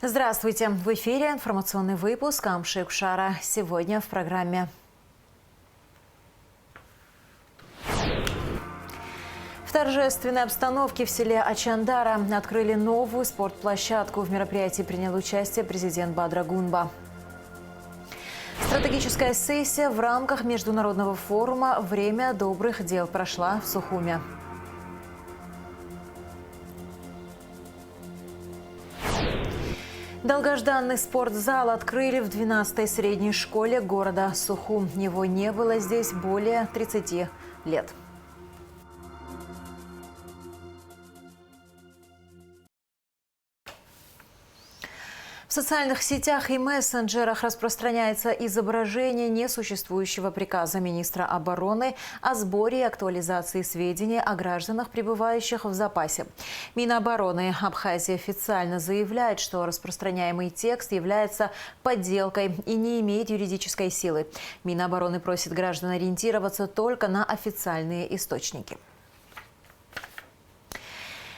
Здравствуйте! В эфире информационный выпуск Амши Кушара. Сегодня в программе. В торжественной обстановке в селе Ачандара открыли новую спортплощадку. В мероприятии принял участие президент Бадра Гунба. Стратегическая сессия в рамках международного форума «Время добрых дел» прошла в Сухуме. Долгожданный спортзал открыли в 12-й средней школе города Сухум. Его не было здесь более 30 лет. В социальных сетях и мессенджерах распространяется изображение несуществующего приказа министра обороны о сборе и актуализации сведений о гражданах, пребывающих в запасе. Минобороны Абхазии официально заявляет, что распространяемый текст является подделкой и не имеет юридической силы. Минобороны просит граждан ориентироваться только на официальные источники.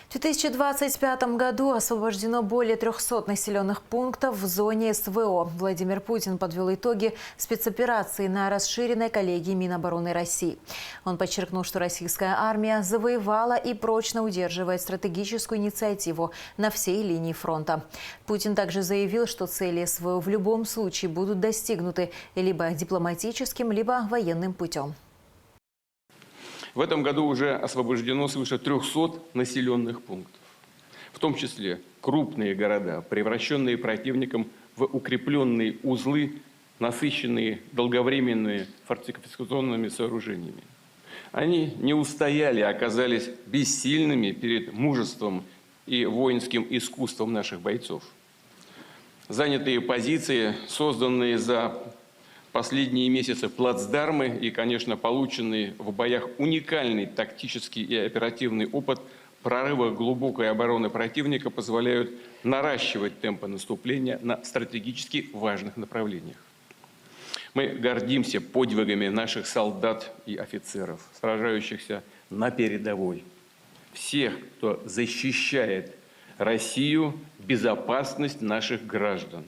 В 2025 году освобождено более 300 населенных пунктов в зоне СВО. Владимир Путин подвел итоги спецоперации на расширенной коллегии Минобороны России. Он подчеркнул, что российская армия завоевала и прочно удерживает стратегическую инициативу на всей линии фронта. Путин также заявил, что цели СВО в любом случае будут достигнуты либо дипломатическим, либо военным путем. В этом году уже освобождено свыше 300 населенных пунктов, в том числе крупные города, превращенные противником в укрепленные узлы, насыщенные долговременными фортификационными сооружениями. Они не устояли, оказались бессильными перед мужеством и воинским искусством наших бойцов. Занятые позиции, созданные за последние месяцы плацдармы и, конечно, полученный в боях уникальный тактический и оперативный опыт прорыва глубокой обороны противника позволяют наращивать темпы наступления на стратегически важных направлениях. Мы гордимся подвигами наших солдат и офицеров, сражающихся на передовой. Всех, кто защищает Россию, безопасность наших граждан.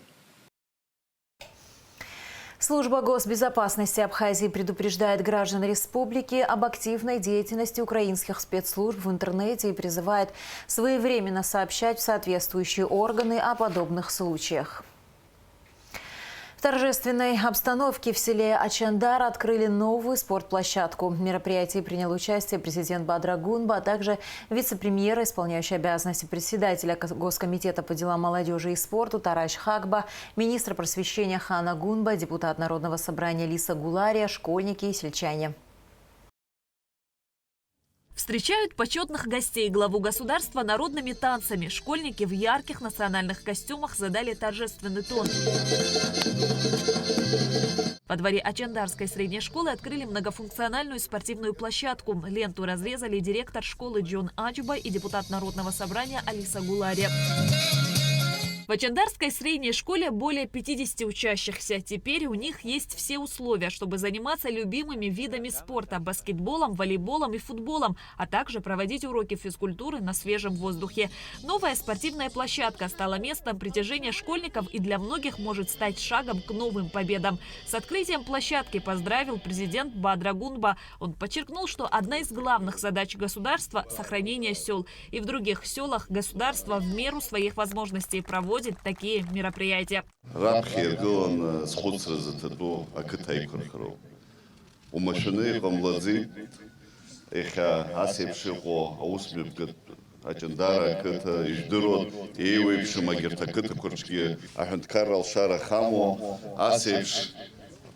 Служба госбезопасности Абхазии предупреждает граждан республики об активной деятельности украинских спецслужб в интернете и призывает своевременно сообщать в соответствующие органы о подобных случаях. В торжественной обстановке в селе Ачандар открыли новую спортплощадку. В мероприятии принял участие президент Бадра Гунба, а также вице-премьер, исполняющий обязанности председателя Госкомитета по делам молодежи и спорту Тараш Хакба, министр просвещения Хана Гунба, депутат Народного собрания Лиса Гулария, школьники и сельчане. Встречают почетных гостей главу государства народными танцами. Школьники в ярких национальных костюмах задали торжественный тон. Во дворе Ачандарской средней школы открыли многофункциональную спортивную площадку. Ленту разрезали директор школы Джон Аджуба и депутат Народного собрания Алиса Гулария. В Ачандарской средней школе более 50 учащихся. Теперь у них есть все условия, чтобы заниматься любимыми видами спорта – баскетболом, волейболом и футболом, а также проводить уроки физкультуры на свежем воздухе. Новая спортивная площадка стала местом притяжения школьников и для многих может стать шагом к новым победам. С открытием площадки поздравил президент Бадра Гунба. Он подчеркнул, что одна из главных задач государства – сохранение сел. И в других селах государство в меру своих возможностей проводит такие мероприятия. Ачандара кыта иждырот эйвэпш магирта кыта курчги аханткарал шара хамо асэпш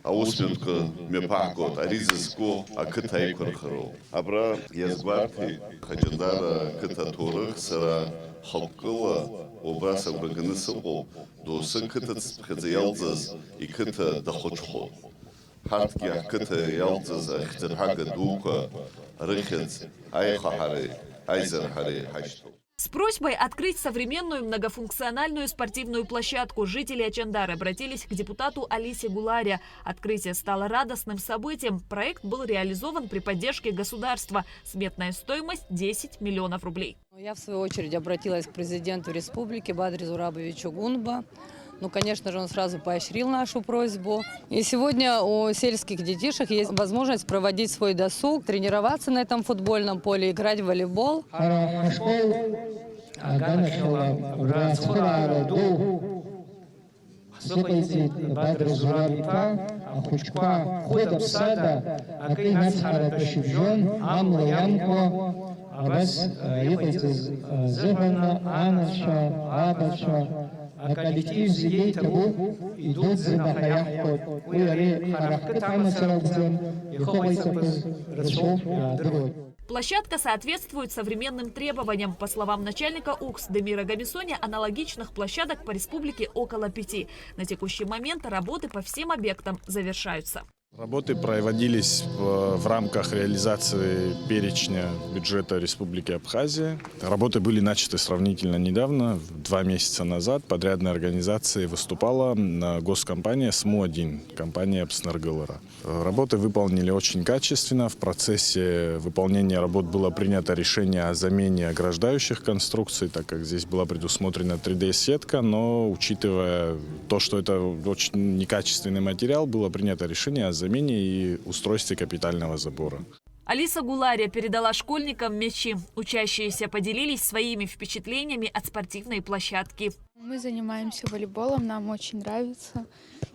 аусмютка мепагот аризиску акыта эйкурхаро абра язгварти Ачандара кыта турых сара халкыла обраса брагынысыго досы кыта цпхыдзы ялзыз и кыта дахочхо хартки кыта ялзыз ахтырхага дука рыхыдз айхахары Айзер Хари Хачту. С просьбой открыть современную многофункциональную спортивную площадку жители Ачандары обратились к депутату Алисе Гуларе. Открытие стало радостным событием. Проект был реализован при поддержке государства. Сметная стоимость – 10 миллионов рублей. Я, в свою очередь, обратилась к президенту республики Бадре Зурабовичу Гунба. Ну, конечно же, он сразу поощрил нашу просьбу. И сегодня у сельских детишек есть возможность проводить свой досуг, тренироваться на этом футбольном поле, играть в волейбол. коллектив зейтабу идут на хаяхот. Уяри харахкат амасарабзен и ховайсапыз расшов дрой. Площадка соответствует современным требованиям. По словам начальника УКС Демира Гамисони, аналогичных площадок по республике около 5. На текущий момент работы по всем объектам завершаются. Работы проводились в рамках реализации перечня бюджета Республики Абхазия. Работы были начаты сравнительно недавно, 2 месяца назад. Подрядной организацией выступала госкомпания СМУ-1, компания Апснаргылара. Работы выполнили очень качественно. В процессе выполнения работ было принято решение о замене ограждающих конструкций, так как здесь была предусмотрена 3D-сетка, но учитывая то, что это очень некачественный материал, было принято решение о замене и устройстве капитального забора. Алиса Гулария передала школьникам мячи. Учащиеся поделились своими впечатлениями от спортивной площадки. Мы занимаемся волейболом, нам очень нравится.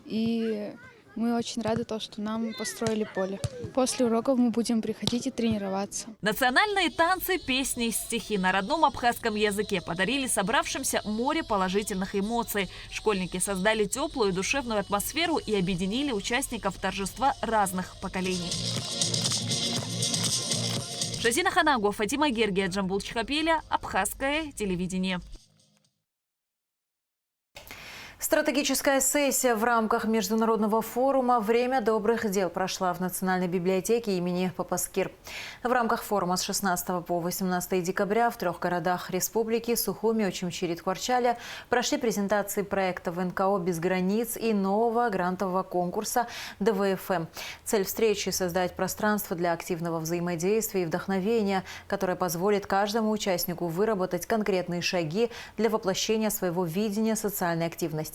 И мы очень рады, что нам построили поле. После уроков мы будем приходить и тренироваться. Национальные танцы, песни и стихи на родном абхазском языке подарили собравшимся море положительных эмоций. Школьники создали теплую и душевную атмосферу и объединили участников торжества разных поколений. Шазина Ханагу, Фатима Гергия, Джамбул Чхапеля, Абхазское телевидение. Стратегическая сессия в рамках международного форума «Время добрых дел» прошла в Национальной библиотеке имени Папаскир. В рамках форума с 16 по 18 декабря в 3 городах республики – Сухуми, Очимчирит, Хварчаля – прошли презентации проектов НКО «Без границ» и нового грантового конкурса ДВФМ. Цель встречи – создать пространство для активного взаимодействия и вдохновения, которое позволит каждому участнику выработать конкретные шаги для воплощения своего видения социальной активности.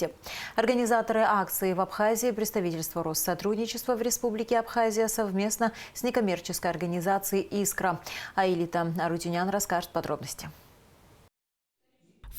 Организаторы акции в Абхазии, представительство Россотрудничества в Республике Абхазия совместно с некоммерческой организацией «Искра». Аилита Арутюнян расскажет подробности.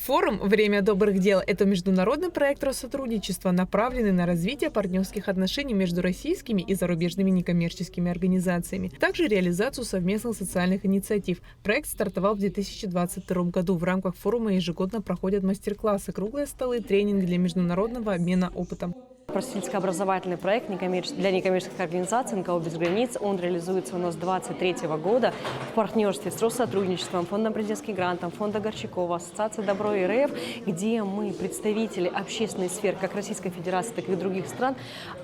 Форум «Время добрых дел» – это международный проект Россотрудничества, направленный на развитие партнерских отношений между российскими и зарубежными некоммерческими организациями, также реализацию совместных социальных инициатив. Проект стартовал в 2022 году. В рамках форума ежегодно проходят мастер-классы, круглые столы, тренинг для международного обмена опытом. Просветительско-образовательный проект для некоммерческих организаций НКО «Без границ». Он реализуется у нас с 2023 года в партнерстве с Россотрудничеством, Фондом президентских грантов, Фонда Горчакова, Ассоциацией Добро и РФ, где мы, представители общественной сферы как Российской Федерации, так и других стран,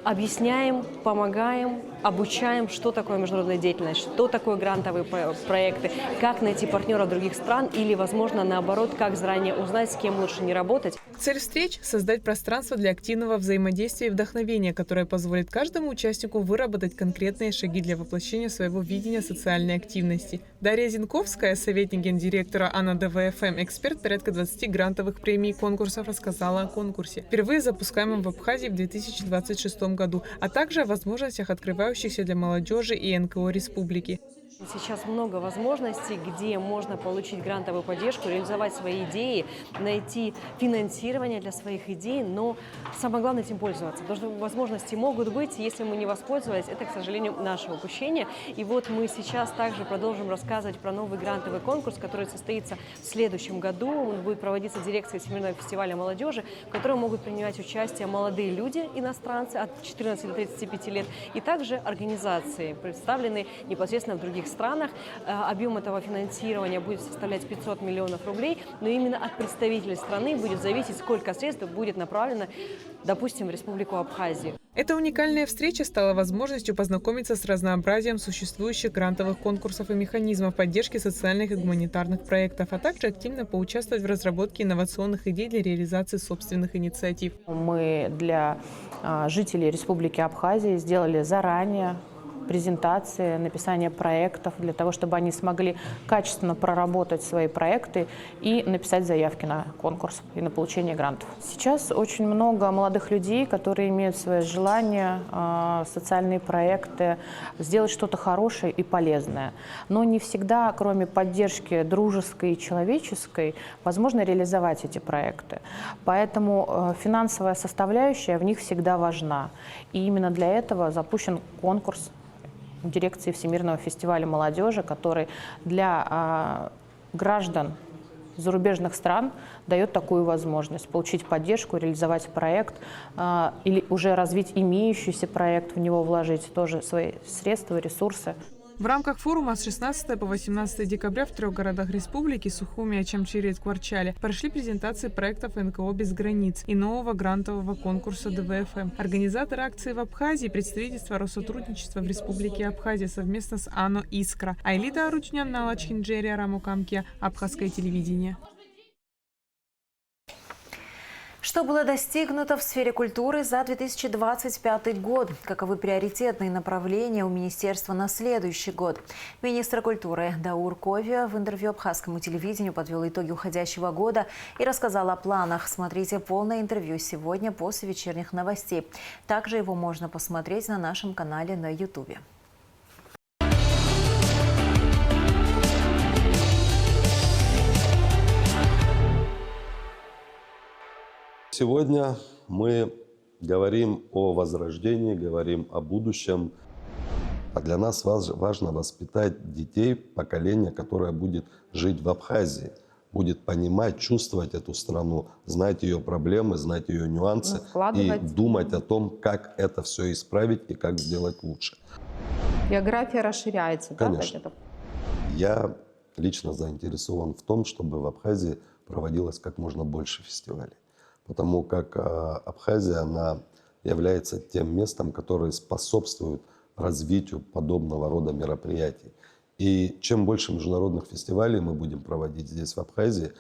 объясняем, помогаем, обучаем, что такое международная деятельность, что такое грантовые проекты, как найти партнера других стран или, возможно, наоборот, как заранее узнать, с кем лучше не работать. Цель встреч – создать пространство для активного взаимодействия и вдохновения, которое позволит каждому участнику выработать конкретные шаги для воплощения своего видения социальной активности. Дарья Зинковская, советник гендиректора АНА ДВФМ, эксперт порядка 20 грантовых премий и конкурсов, рассказала о конкурсе, впервые запускаемом в Абхазии в 2026 году, а также о возможностях, открывающихся для молодежи и НКО республики. Сейчас много возможностей, где можно получить грантовую поддержку, реализовать свои идеи, найти финансирование для своих идей, но самое главное этим пользоваться. Потому что возможности могут быть, если мы не воспользовались, это, к сожалению, наше упущение. И вот мы сейчас также продолжим рассказывать про новый грантовый конкурс, который состоится в следующем году. Он будет проводиться дирекцией Всемирного фестиваля молодежи, в котором могут принимать участие молодые люди, иностранцы от 14 до 35 лет, и также организации, представленные непосредственно в других других странах. Объем этого финансирования будет составлять 500 миллионов рублей, но именно от представителей страны будет зависеть, сколько средств будет направлено, допустим, в Республику Абхазию. Эта уникальная встреча стала возможностью познакомиться с разнообразием существующих грантовых конкурсов и механизмов поддержки социальных и гуманитарных проектов, а также активно поучаствовать в разработке инновационных идей для реализации собственных инициатив. Мы для жителей Республики Абхазия сделали заранее презентации, написание проектов для того, чтобы они смогли качественно проработать свои проекты и написать заявки на конкурс и на получение грантов. Сейчас очень много молодых людей, которые имеют свое желание, социальные проекты, сделать что-то хорошее и полезное. Но не всегда, кроме поддержки дружеской и человеческой, возможно реализовать эти проекты. Поэтому финансовая составляющая в них всегда важна. И именно для этого запущен конкурс дирекции Всемирного фестиваля молодежи, который для граждан зарубежных стран дает такую возможность получить поддержку, реализовать проект или уже развить имеющийся проект, в него вложить тоже свои средства, ресурсы. В рамках форума с 16 по 18 декабря в 3 городах республики – Сухуми, Ачамчире и Ткварчале – прошли презентации проектов НКО «Без границ» и нового грантового конкурса ДВФМ. Организаторы акции в Абхазии – представительство Россотрудничества в Республике Абхазия совместно с АНО «Искра», Айлида Аручнян, Налачхинджерия, Рамукамке, Абхазское телевидение. Что было достигнуто в сфере культуры за 2025 год? Каковы приоритетные направления у министерства на следующий год? Министр культуры Даур Ковия в интервью абхазскому телевидению подвел итоги уходящего года и рассказал о планах. Смотрите полное интервью сегодня после вечерних новостей. Также его можно посмотреть на нашем канале на YouTube. Сегодня мы говорим о возрождении, говорим о будущем. А для нас важно воспитать детей, поколение, которое будет жить в Абхазии, будет понимать, чувствовать эту страну, знать ее проблемы, знать ее нюансы и думать о том, как это все исправить и как сделать лучше. География расширяется, конечно. Да? Я лично заинтересован в том, чтобы в Абхазии проводилось как можно больше фестивалей. Потому как Абхазия, она является тем местом, которое способствует развитию подобного рода мероприятий. И чем больше международных фестивалей мы будем проводить здесь, в Абхазии,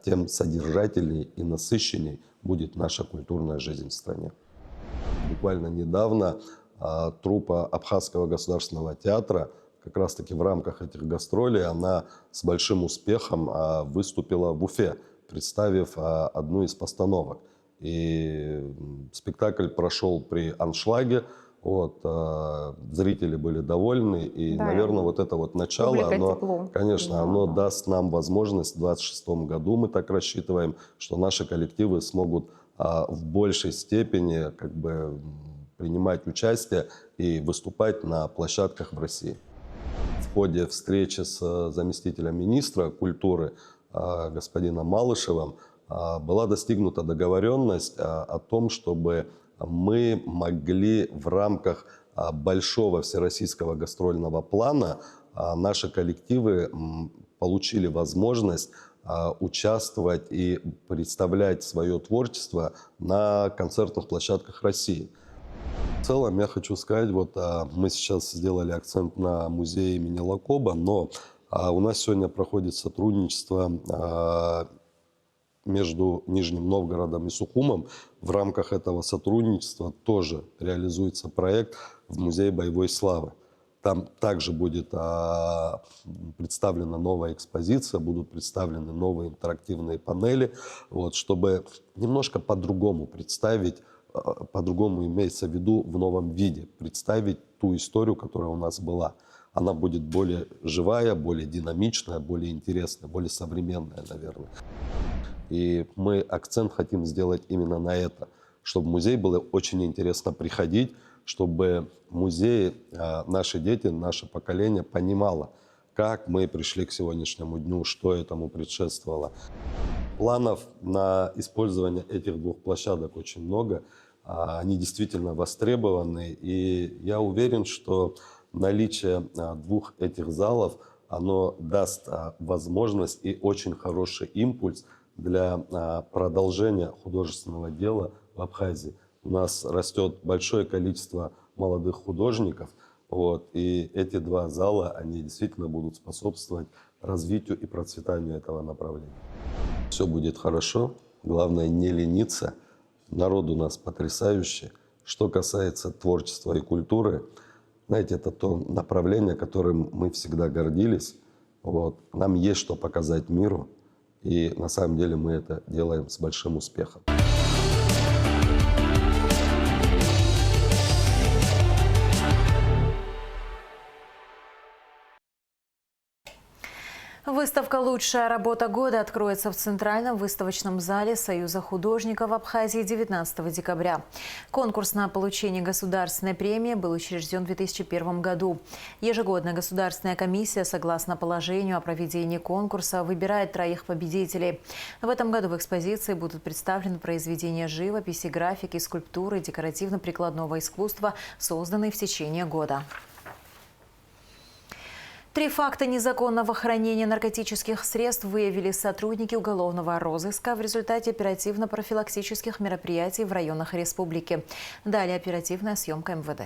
тем содержательней и насыщенней будет наша культурная жизнь в стране. Буквально недавно труппа Абхазского государственного театра как раз-таки в рамках этих гастролей она с большим успехом выступила в Уфе, представив одну из постановок. И спектакль прошел при аншлаге, зрители были довольны, и, да, наверное, вот это вот начало, оно, конечно, оно даст нам возможность в 2026 году, мы так рассчитываем, что наши коллективы смогут в большей степени принимать участие и выступать на площадках в России. В ходе встречи с заместителем министра культуры господином Малышевым была достигнута договоренность о том, чтобы мы могли в рамках большого всероссийского гастрольного плана, наши коллективы получили возможность участвовать и представлять свое творчество на концертных площадках России. В целом я хочу сказать, мы сейчас сделали акцент на музее имени Лакоба, но у нас сегодня проходит сотрудничество между Нижним Новгородом и Сухумом. В рамках этого сотрудничества тоже реализуется проект в Музее боевой славы. Там также будет представлена новая экспозиция, будут представлены новые интерактивные панели, чтобы немножко по-другому представить, по-другому имеется в виду в новом виде, представить ту историю, которая у нас была. Она будет более живая, более динамичная, более интересная, более современная, наверное. И мы акцент хотим сделать именно на это, чтобы в музей было очень интересно приходить, чтобы в музее наши дети, наше поколение понимало, как мы пришли к сегодняшнему дню, что этому предшествовало. Планов на использование этих двух площадок очень много. Они действительно востребованы. И я уверен, что наличие двух этих залов, оно даст возможность и очень хороший импульс для продолжения художественного дела в Абхазии. У нас растет большое количество молодых художников, и эти два зала, они действительно будут способствовать развитию и процветанию этого направления. Все будет хорошо, главное не лениться, народ у нас потрясающий. Что касается творчества и культуры, знаете, это то направление, которым мы всегда гордились. Нам есть что показать миру, и на самом деле мы это делаем с большим успехом. Выставка «Лучшая работа года» откроется в Центральном выставочном зале Союза художников Абхазии 19 декабря. Конкурс на получение государственной премии был учрежден в 2001 году. Ежегодно Государственная комиссия, согласно положению о проведении конкурса, выбирает 3 победителей. В этом году в экспозиции будут представлены произведения живописи, графики, скульптуры, декоративно-прикладного искусства, созданные в течение года. 3 факта незаконного хранения наркотических средств выявили сотрудники уголовного розыска в результате оперативно-профилактических мероприятий в районах республики. Далее оперативная съемка МВД.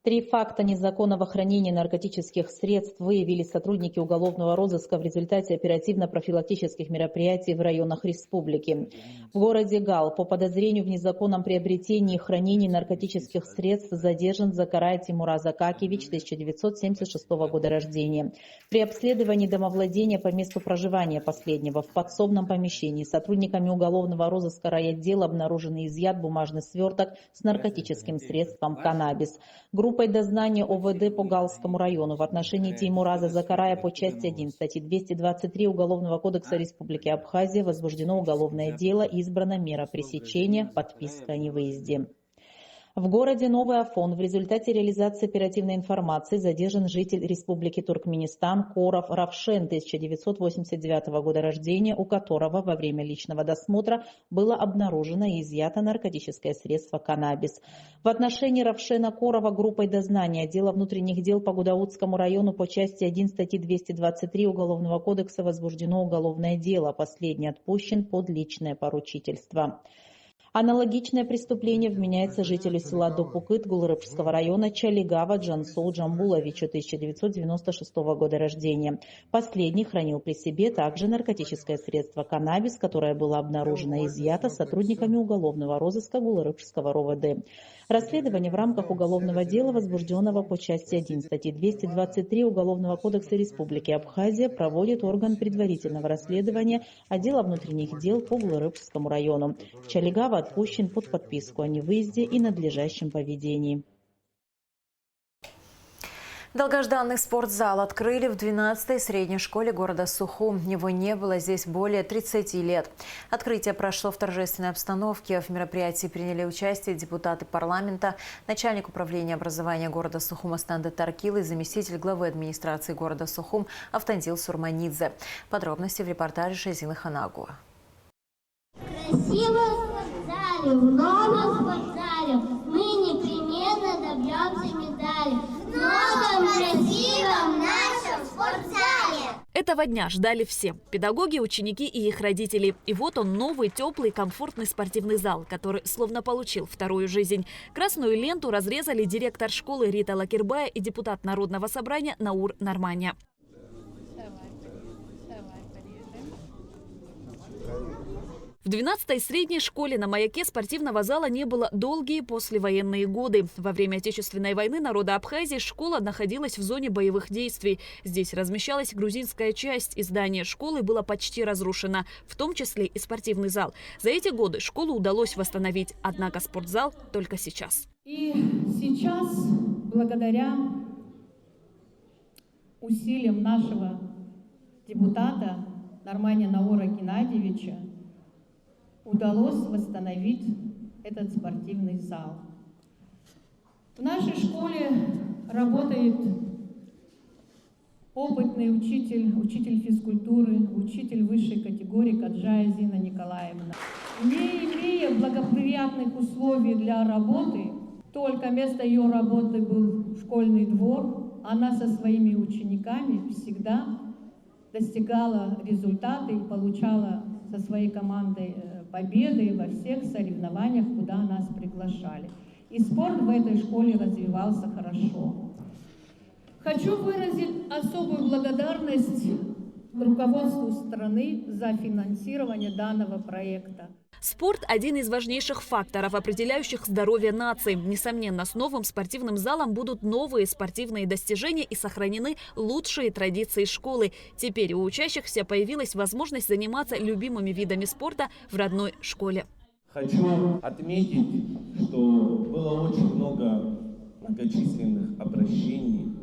3 факта незаконного хранения наркотических средств выявили сотрудники уголовного розыска в результате оперативно-профилактических мероприятий в районах республики. В городе Гал по подозрению в незаконном приобретении и хранении наркотических средств задержан Закарай Тимураз Акакевич, 1976 года рождения. При обследовании домовладения по месту проживания последнего в подсобном помещении сотрудниками уголовного розыска райотдела обнаружен изъят бумажный сверток с наркотическим средством каннабис. Группой дознания ОВД по Галскому району в отношении Теймураза Закарая по части 1 статьи 223 Уголовного кодекса Республики Абхазия возбуждено уголовное дело и избрана мера пресечения, подписка о невыезде. В городе Новый Афон в результате реализации оперативной информации задержан житель Республики Туркменистан Коров Равшен, 1989 года рождения, у которого во время личного досмотра было обнаружено и изъято наркотическое средство каннабис. В отношении Равшена Корова группой дознания отдела внутренних дел по Гудаутскому району по части 1 статьи 223 Уголовного кодекса возбуждено уголовное дело. Последний отпущен под личное поручительство. Аналогичное преступление вменяется жителю села Допукыт Гулрыпского района Чалигава Джансоу Джамбуловичу, 1996 года рождения. Последний хранил при себе также наркотическое средство каннабис, которое было обнаружено и изъято сотрудниками уголовного розыска Гулрыпского РОВД. Расследование в рамках уголовного дела, возбужденного по части 1 статьи 223 Уголовного кодекса Республики Абхазия, проводит орган предварительного расследования отдела внутренних дел по Гулрыпскому району. Чалигава отпущен под подписку о невыезде и надлежащем поведении. Долгожданный спортзал открыли в 12-й средней школе города Сухум. Его не было здесь более 30 лет. Открытие прошло в торжественной обстановке. В мероприятии приняли участие депутаты парламента, начальник управления образования города Сухум Астанда Таркил и заместитель главы администрации города Сухум Автандил Сурманидзе. Подробности в репортаже Шазины Ханагуа. Красиво в спортзале, в новом спортзале мы непременно добьемся медали. В новом красивом нашем спортзале. Этого дня ждали все – педагоги, ученики и их родители. И вот он, новый, теплый, комфортный спортивный зал, который словно получил вторую жизнь. Красную ленту разрезали директор школы Рита Лакирбая и депутат Народного собрания Наур Норманя. В 12-й средней школе на маяке спортивного зала не было долгие послевоенные годы. Во время Отечественной войны народа Абхазии школа находилась в зоне боевых действий. Здесь размещалась грузинская часть, и здание школы было почти разрушено, в том числе и спортивный зал. За эти годы школу удалось восстановить, однако спортзал только сейчас. И сейчас, благодаря усилиям нашего депутата Норманя Наура Геннадьевича, удалось восстановить этот спортивный зал. В нашей школе работает опытный учитель физкультуры, учитель высшей категории Каджая Зина Николаевна. Не имея благоприятных условий для работы, только место ее работы был школьный двор, она со своими учениками всегда достигала результата и получала со своей командой победы во всех соревнованиях, куда нас приглашали. И спорт в этой школе развивался хорошо. Хочу выразить особую благодарность руководству страны за финансирование данного проекта. Спорт – один из важнейших факторов, определяющих здоровье нации. Несомненно, с новым спортивным залом будут новые спортивные достижения и сохранены лучшие традиции школы. Теперь у учащихся появилась возможность заниматься любимыми видами спорта в родной школе. Хочу отметить, что было очень много многочисленных обращений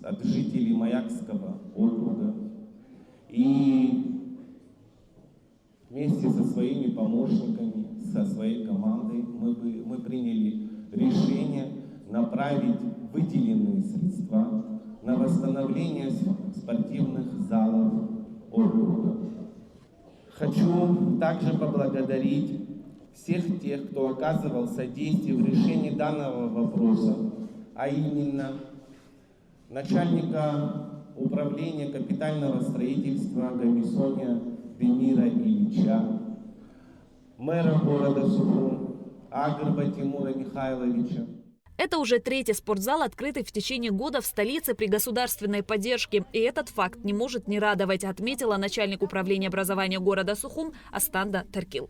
от жителей Маякского округа. И вместе со своими помощниками, со своей командой мы приняли решение направить выделенные средства на восстановление спортивных залов округа. Хочу также поблагодарить всех тех, кто оказывал содействие в решении данного вопроса, а именно начальника управления капитального строительства Гамисония Демира Ильича, мэра города Сухум Агрба Тимура Михайловича. Это уже третий спортзал, открытый в течение года в столице при государственной поддержке. И этот факт не может не радовать, отметила начальник управления образования города Сухум Астанда Таркил.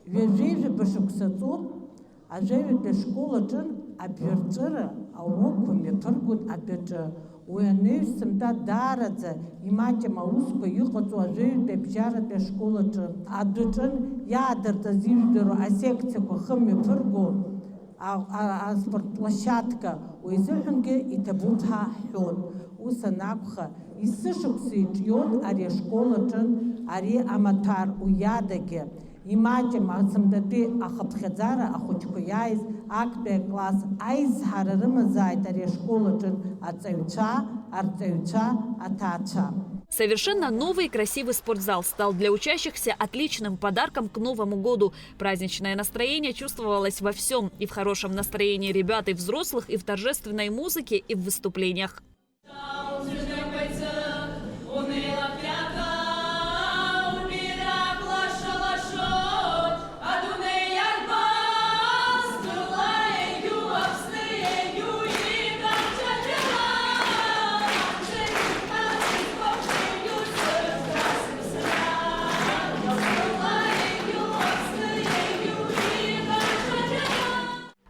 Вежеве башуксацот, а живе для школы джин, а бирджира, а уроку метргут, а бирджа. Уяневсим да дарадзе, и мать мауску юхацу, а живе для бжара для школы джин. А дуджин ядерта зиждеру, а секцию хами пыргу, а спортплощадка, уизухунге и табутха хюн. Усанакха, и сышуксич йод, ари школы джин, ари аматар уядаге. Имаджим асамдати ахапхедзара ахучкуяйз акбе класс айз харарымазайт ари школа джин ацевча, арцевча, атача. Совершенно новый и красивый спортзал стал для учащихся отличным подарком к Новому году. Праздничное настроение чувствовалось во всем. И в хорошем настроении ребят, и взрослых, и в торжественной музыке, и в выступлениях.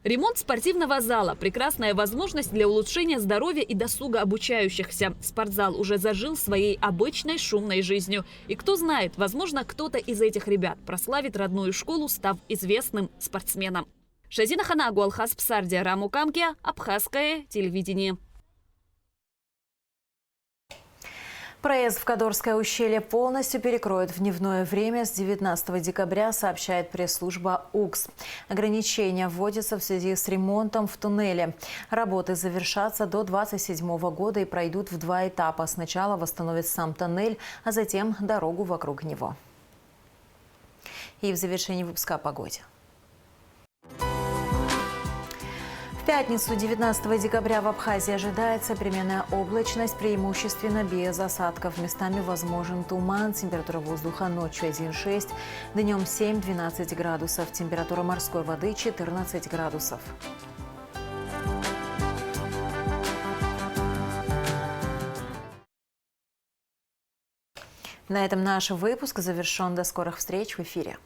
Ремонт спортивного зала – прекрасная возможность для улучшения здоровья и досуга обучающихся. Спортзал уже зажил своей обычной шумной жизнью. И кто знает, возможно, кто-то из этих ребят прославит родную школу, став известным спортсменом. Шазина Ханагу, Алхас Псардия, Раму Камке, Абхазское телевидение. Проезд в Кадорское ущелье полностью перекроют в дневное время с 19 декабря, сообщает пресс-служба УКС. Ограничения вводятся в связи с ремонтом в туннеле. Работы завершатся до 2027 года и пройдут в два этапа. Сначала восстановят сам тоннель, а затем дорогу вокруг него. И в завершении выпуска о погоде. В пятницу, 19 декабря, в Абхазии ожидается переменная облачность, преимущественно без осадков. Местами возможен туман. Температура воздуха ночью 1,6, днем 7-12 градусов. Температура морской воды 14 градусов. На этом наш выпуск завершен. До скорых встреч в эфире.